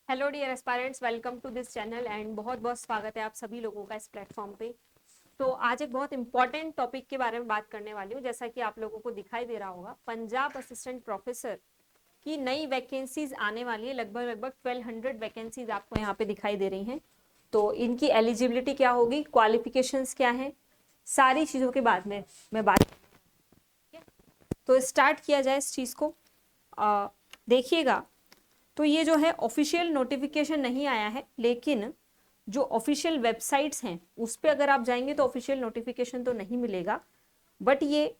Hello dear aspirants, welcome to this channel and बहुत बहुत स्वागत है आप सभी लोगों का इस प्लेटफॉर्म पे। तो आज एक बहुत इंपॉर्टेंट टॉपिक के बारे में बात करने वाली हूँ। जैसा कि आप लोगों को दिखाई दे रहा होगा, पंजाब असिस्टेंट प्रोफेसर की नई वैकेंसीज आने वाली है। लगभग लगभग 1200 वैकेंसीज आपको यहाँ पे दिखाई दे रही हैं। तो इनकी एलिजिबिलिटी क्या होगी, क्वालिफिकेशंस क्या है, सारी चीज़ों के बाद में मैं बात। तो स्टार्ट किया जाए इस चीज़ को। देखिएगा, तो ये जो है ऑफिशियल नोटिफिकेशन नहीं आया है, लेकिन जो ऑफिशियल वेबसाइट्स हैं उस पर अगर आप जाएंगे तो ऑफिशियल नोटिफिकेशन तो नहीं मिलेगा। बट ये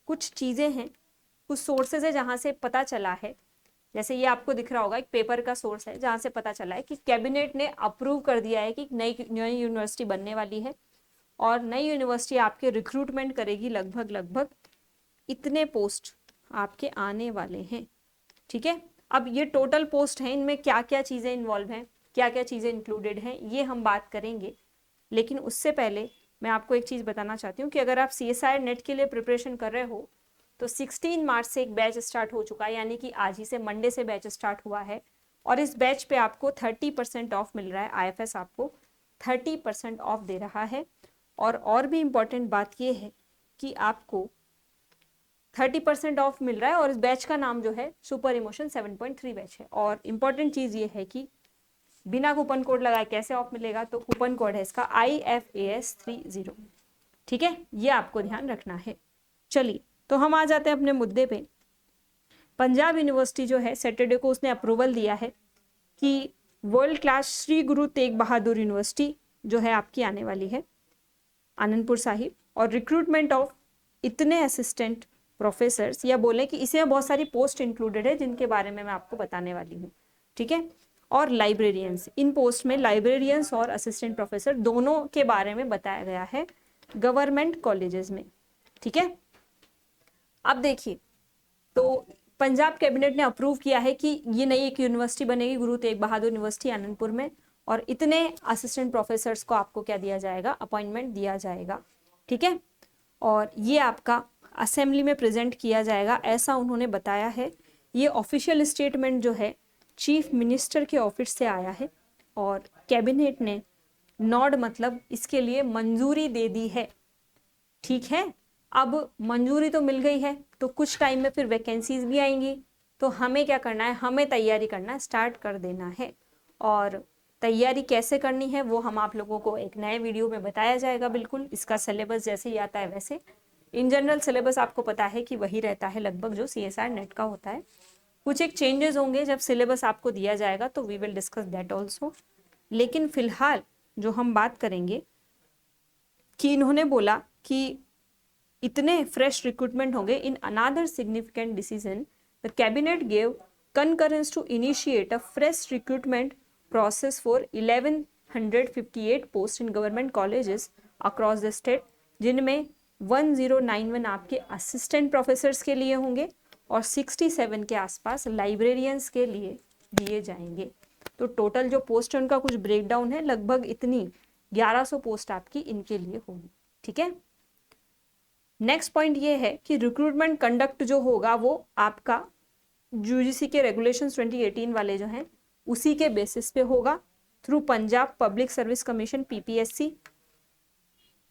कुछ चीज़ें हैं, कुछ सोर्सेज है जहाँ से पता चला है। जैसे ये आपको दिख रहा होगा, एक पेपर का सोर्स है जहाँ से पता चला है कि कैबिनेट ने अप्रूव कर दिया है कि नई नई यूनिवर्सिटी बनने वाली है और नई यूनिवर्सिटी आपके रिक्रूटमेंट करेगी। लगभग लगभग इतने पोस्ट आपके आने वाले हैं। ठीक है, अब ये टोटल पोस्ट है, इनमें क्या क्या चीज़ें इन्वॉल्व हैं, क्या क्या चीज़ें इंक्लूडेड हैं, ये हम बात करेंगे। लेकिन उससे पहले मैं आपको एक चीज़ बताना चाहती हूँ कि अगर आप CSIR नेट के लिए प्रिपरेशन कर रहे हो तो 16 मार्च से एक बैच स्टार्ट हो चुका है, यानी कि आज ही से मंडे से बैच स्टार्ट हुआ है। और इस बैच पे आपको 30% ऑफ मिल रहा है। IFS आपको 30% ऑफ दे रहा है। और भी इम्पॉर्टेंट बात ये है कि आपको 30% ऑफ मिल रहा है और इस बैच का नाम जो है सुपर इमोशन 7.3 बैच है। और इम्पॉर्टेंट चीज़ ये है कि बिना कूपन कोड लगाए कैसे ऑफ मिलेगा, तो कूपन कोड है इसका IFAS30। ठीक है, ये आपको ध्यान रखना है। चलिए, तो हम आ जाते हैं अपने मुद्दे पे। पंजाब यूनिवर्सिटी जो है, सैटरडे को उसने अप्रूवल दिया है कि world class Shri Guru Tegh Bahadur university जो है आपकी आने वाली है आनंदपुर साहिब। और रिक्रूटमेंट ऑफ इतने असिस्टेंट प्रोफेसर्स, या बोले कि इसमें बहुत सारी पोस्ट इंक्लूडेड है जिनके बारे में मैं आपको बताने वाली हूँ। ठीक है, और लाइब्रेरियंस, इन पोस्ट में लाइब्रेरियंस और असिस्टेंट प्रोफेसर दोनों के बारे में बताया गया है गवर्नमेंट कॉलेजेस में। ठीक है, अब देखिए, तो पंजाब कैबिनेट ने अप्रूव किया है कि ये नई एक यूनिवर्सिटी बनेगी, गुरु तेग बहादुर यूनिवर्सिटी आनंदपुर में। और इतने असिस्टेंट प्रोफेसर्स को आपको क्या दिया जाएगा, अपॉइंटमेंट दिया जाएगा। ठीक है, और ये आपका असेंबली में प्रेजेंट किया जाएगा, ऐसा उन्होंने बताया है। ये ऑफिशियल स्टेटमेंट जो है चीफ मिनिस्टर के ऑफिस से आया है और कैबिनेट ने नॉड मतलब इसके लिए मंजूरी दे दी है। ठीक है, अब मंजूरी तो मिल गई है तो कुछ टाइम में फिर वैकेंसीज भी आएंगी। तो हमें क्या करना है, हमें तैयारी करना स्टार्ट कर देना है। और तैयारी कैसे करनी है वो हम आप लोगों को एक नए वीडियो में बताया जाएगा। बिल्कुल इसका सिलेबस जैसे ही आता है वैसे। इन जनरल सिलेबस आपको पता है कि वही रहता है लगभग जो CSIR नेट का होता है। कुछ एक चेंजेस होंगे जब सिलेबस आपको दिया जाएगा, तो we will discuss that also. लेकिन फिलहाल जो हम बात करेंगे कि इन्होंने बोला कि इतने फ्रेश रिक्रूटमेंट होंगे। In another significant decision the cabinet gave concurrence to initiate a fresh recruitment process for 1158 posts in government colleges across the state, जिनमें 1091 आपके असिस्टेंट प्रोफेसर्स के लिए होंगे और 67 के आसपास लाइब्रेरियंस के लिए दिए जाएंगे। तो टोटल जो पोस्ट है उनका कुछ ब्रेकडाउन है, लगभग इतनी 1100 पोस्ट आपकी इनके लिए होगी। ठीक है, नेक्स्ट पॉइंट ये है कि रिक्रूटमेंट कंडक्ट जो होगा वो आपका UGC के रेगुलेशंस 2018 वाले जो हैं उसी के बेसिस पे होगा, through Punjab public service commission PPSC।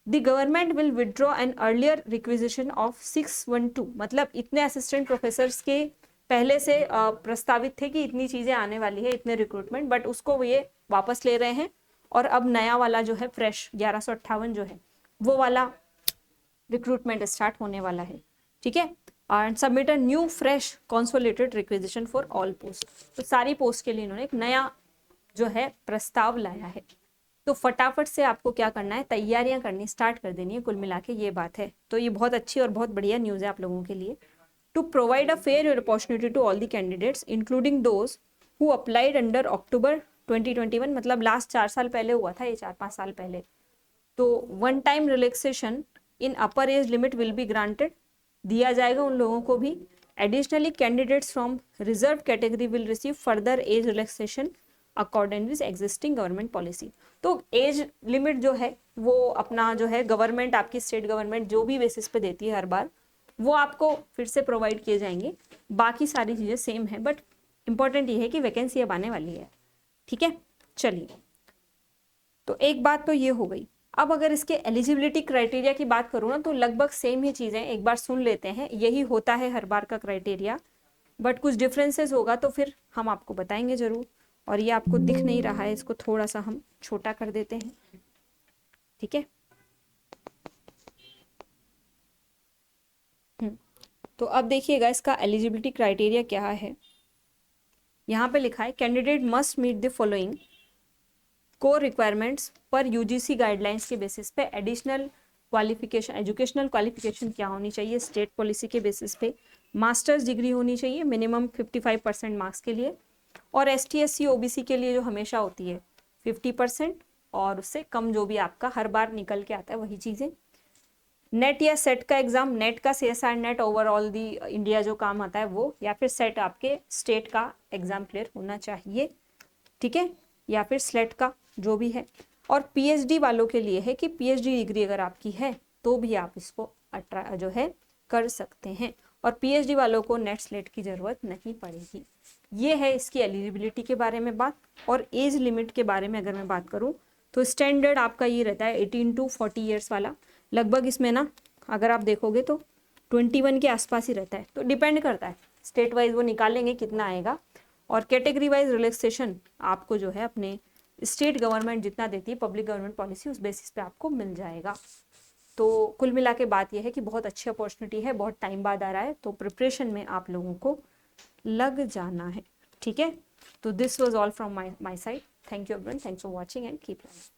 The government will withdraw an earlier requisition of 612, मतलब इतने असिस्टेंट प्रोफेसर्स के पहले से प्रस्तावित थे कि इतनी चीजें आने वाली है, इतने रिक्रूटमेंट, बट उसको ये वापस ले रहे हैं। और अब नया वाला जो है फ्रेश 1158 जो है वो वाला रिक्रूटमेंट स्टार्ट होने वाला है। ठीक है, and submit a new fresh consolidated requisition for all post. तो सारी पोस्ट के लिए इन्होंने एक नया जो है प्रस्ताव लाया है। तो फटाफट से आपको क्या करना है, तैयारियां करनी स्टार्ट कर देनी है। कुल मिला के ये बात है। तो ये बहुत अच्छी और बहुत बढ़िया न्यूज़ है आप लोगों के लिए। To provide a fair opportunity to all the candidates including those who applied under October 2021, मतलब लास्ट 4 साल पहले हुआ था, ये 4-5 साल पहले। तो one time relaxation in upper age limit will be granted, दिया जाएगा उन लोगों को भी। Additionally candidates from reserve category will receive further age relaxation according with existing government policy. तो एज लिमिट जो है वो अपना जो है गवर्नमेंट, आपकी स्टेट गवर्नमेंट जो भी बेसिस पे देती है हर बार, वो आपको फिर से प्रोवाइड किए जाएंगे। बाकी सारी चीज़ें सेम है, बट इंपॉर्टेंट ये है कि वैकेंसी अब आने वाली है। ठीक है, चलिए, तो एक बात तो ये हो गई। अब अगर इसके एलिजिबिलिटी क्राइटेरिया की बात करूँ ना, तो लगभग सेम ही चीज़ें, एक बार सुन लेते हैं, यही होता है हर बार का क्राइटेरिया, बट कुछ डिफरेंसेस होगा तो फिर हम आपको बताएंगे जरूर। और ये आपको दिख नहीं रहा है, इसको थोड़ा सा हम छोटा कर देते हैं, ठीक है। तो अब देखिएगा इसका एलिजिबिलिटी क्राइटेरिया क्या है। यहाँ पे लिखा है candidate must meet the following core requirements per UGC guidelines के बेसिस पे। एडिशनल क्वालिफिकेशन, एजुकेशनल क्वालिफिकेशन क्या होनी चाहिए स्टेट पॉलिसी के बेसिस पे। मास्टर्स डिग्री होनी चाहिए मिनिमम 55% मार्क्स के लिए, और ST SC OBC के लिए जो हमेशा होती है 50%, और उससे कम जो भी आपका हर बार निकल के आता है वही चीज़ें। नेट या सेट का एग्जाम, नेट का CSR नेट ओवरऑल दी इंडिया जो काम आता है वो, या फिर सेट आपके स्टेट का एग्जाम क्लियर होना चाहिए, ठीक है, या फिर स्लेट का जो भी है। और PhD वालों के लिए है कि PhD डिग्री अगर आपकी है तो भी आप इसको जो है कर सकते हैं, और PhD वालों को नेट स्लेट की ज़रूरत नहीं पड़ेगी। ये है इसकी एलिजिबिलिटी के बारे में बात। और एज लिमिट के बारे में अगर मैं बात करूँ तो स्टैंडर्ड आपका ये रहता है 18 to 40 ईयर्स वाला। लगभग इसमें ना अगर आप देखोगे तो 21 के आसपास ही रहता है, तो डिपेंड करता है स्टेट वाइज वो निकालेंगे कितना आएगा। और कैटेगरी वाइज रिलैक्सेशन आपको जो है अपने स्टेट गवर्नमेंट जितना देती है पब्लिक गवर्नमेंट पॉलिसी, उस बेसिस पे आपको मिल जाएगा। तो कुल मिला के बात यह है कि बहुत अच्छी अपॉर्चुनिटी है, बहुत टाइम बाद आ रहा है, तो प्रिपरेशन में आप लोगों को लग जाना है, ठीक है। तो this was all from my side. Thank you everyone, thanks for watching and keep learning.